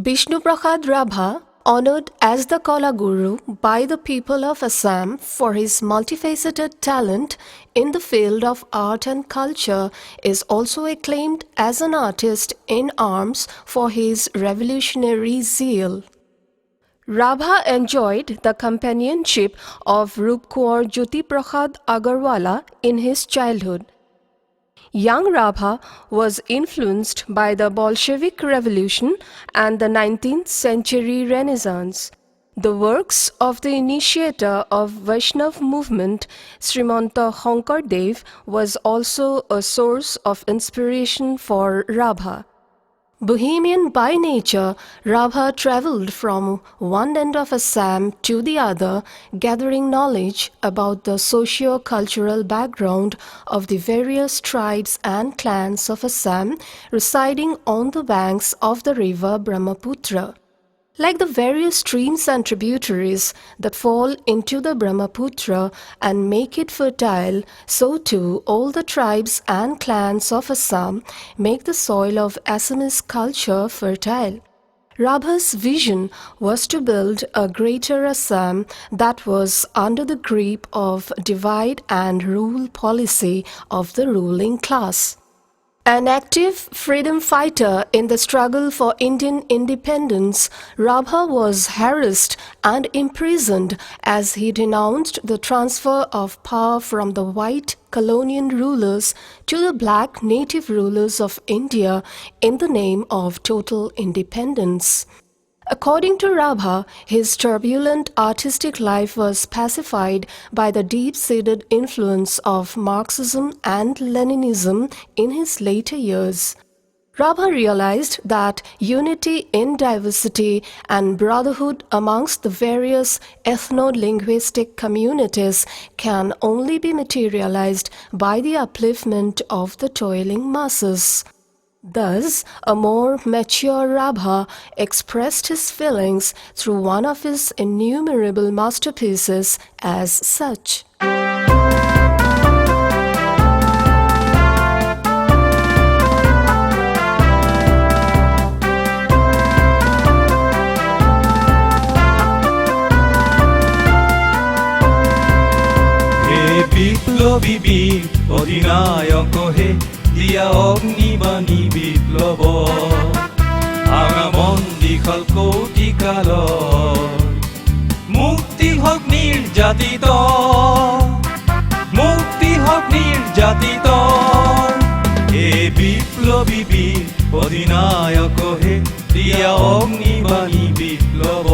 Bishnu Prasad Rabha, honored as the Kala Guru by the people of Assam for his multifaceted talent in the field of art and culture, is also acclaimed as an artist in arms for his revolutionary zeal. Rabha enjoyed the companionship of Rup Kaur Jyoti Prasad Agarwala in his childhood. Young Rabha was influenced by the Bolshevik Revolution and the 19th century Renaissance. The works of the initiator of Vaishnav movement, Srimanta Hankardev, was also a source of inspiration for Rabha. Bohemian by nature, Rabha travelled from one end of Assam to the other, gathering knowledge about the socio-cultural background of the various tribes and clans of Assam residing on the banks of the river Brahmaputra. Like the various streams and tributaries that fall into the Brahmaputra and make it fertile, so too all the tribes and clans of Assam make the soil of Assamese culture fertile. Rabha's vision was to build a greater Assam that was under the grip of divide and rule policy of the ruling class. An active freedom fighter in the struggle for Indian independence, Rabha was harassed and imprisoned as he denounced the transfer of power from the white colonial rulers to the black native rulers of India in the name of total independence. According to Rabha, his turbulent artistic life was pacified by the deep-seated influence of Marxism and Leninism in his later years. Rabha realized that unity in diversity and brotherhood amongst the various ethno-linguistic communities can only be materialized by the upliftment of the toiling masses. Thus, a more mature Rabha expressed his feelings through one of his innumerable masterpieces as such. বিপ্লবী বীর অধিনায়ক হে দিয়া অগ্নিবাণী বিপ্লৱ ভাঙা বন্দী খাল কোটি কাল মুক্তি হক নির্যাতিত মুক্তি হক নির্যাতিত হে বিপ্লবী বীর অধিনায়ক হে দিয়া অগ্নিবাণী বিপ্লৱ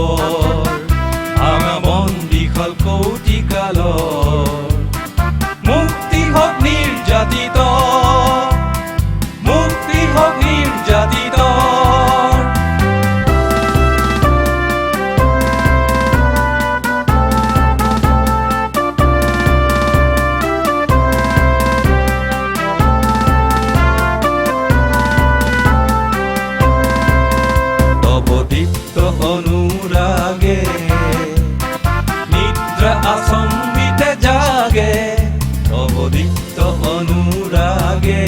ভাঙা বন্দী খাল কোটি কাল মুক্তি হোক নির্যাতিত মুক্তি হোক নির্যাতিত তব দীপ্ত অনুরাগে নিদ্রা আসম্বিতে জাগে অবদিত অনুরাগে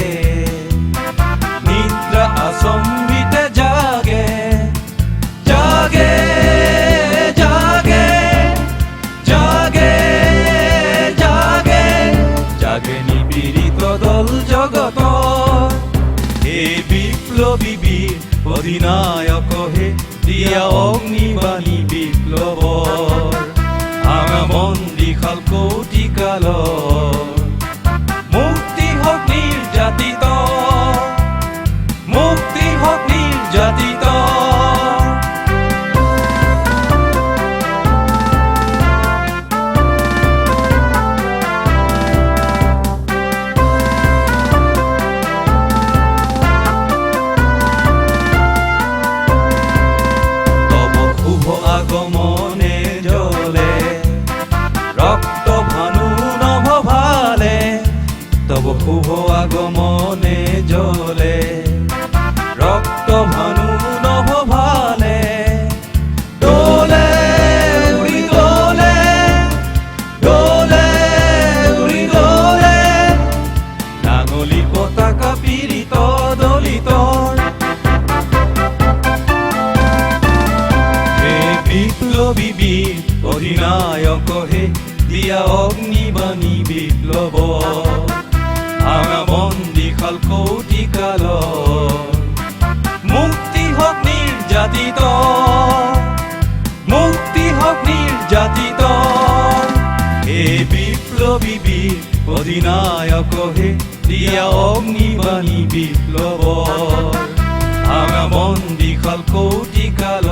নিদ্রা আসম্বিতে জাগে জাগে জাগে জাগে জাগে জাগে নিপীড়িত দল জগত হে বিপ্লবী বীর অধিনায়ক হে দিয়া অগ্নিবাণী বিপ্লৱ ভাঙা বন্দী খাল কোটি কাল মুক্তি হোক নির্যাতিত মুক্তি হোক নির্যাতিত তব শুভ আগমনে জ্বলে রক্ত ভানু নভভালে তব শুভ আগমনে জ্বলে রক্ত ভানু নভভালে দোলে উড়ি দোলে দোলে উড়ি দোলে নাঙলি পতাকা পীড়িত দলিত বিপ্লবী বীর অধিনায়ক হে দিয়া অগ্নিবাণী বিপ্লব ভাঙা বন্দী খাল কৌটি কাল মুক্তি হোক নির্যাতিত মুক্তি হোক নির্যাতিত হে বিপ্লবী বীর অধিনায়ক হে দিয়া অগ্নিবাণী বিপ্লব ভাঙা বন্দী খাল কৌটি কাল